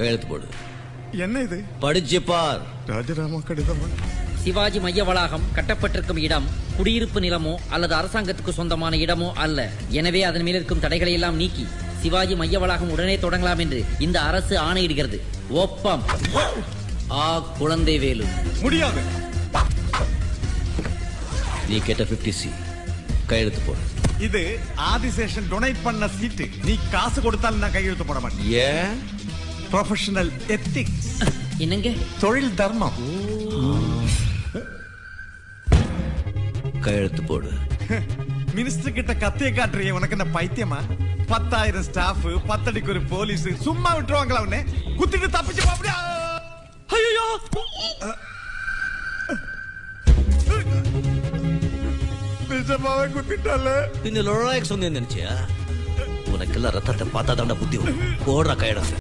கையெழுத்து போடு. என்ன இது? படிச்சு பார். ராஜராமா கடிதமா? சிவாஜி மைய வளாகம் கட்டப்பட்டிருக்கும் இடம் குடியிருப்பு நிலமோ அல்லது அரசாங்கத்துக்கு சொந்தமான இடமோ அல்ல. எனவே அதன் மேல் இருக்கும் தடைகளை எல்லாம் நீக்கி சிவாஜி மைய வளாகம் உடனே தொடங்கலாம் என்று இந்த அரசு ஆணையிடுகிறது. ஒப்பம் ஆ குழந்தை வேலு. முடியாது. நீ கேட்ட 50C கையெழுத்து போடு. இது ஆதிசேஷன் டொனேட் பண்ண சீட்டு. நீ காசு கொடுத்தால் நான் கையெழுத்து போட மாட்டேன். ஏன்? Professional ethics. என்னங்க? தொழில் தர்மம். கையெழுத்து போடு. மினிஸ்டர் கிட்ட கத்திய காட்டுறிய உனக்கு என்ன பைத்தியமா? 10,000 ஸ்டாஃப், 10 அடிக்கு ஒரு போலீஸ், சும்மா விட்டுருவாங்களா உன்னை? குத்திட்டு தப்பிச்சு போ. அப்படியே ஐயோ நிஜமாவே குத்திட்டால. பின்ன லொழாய்க்கு சொன்னேன்னு நினைச்சியா? உனக்கெல்லாம் ரத்தத்தை பார்த்தா தாண்டா புத்தி வரும். போடுற கையெழுத்து.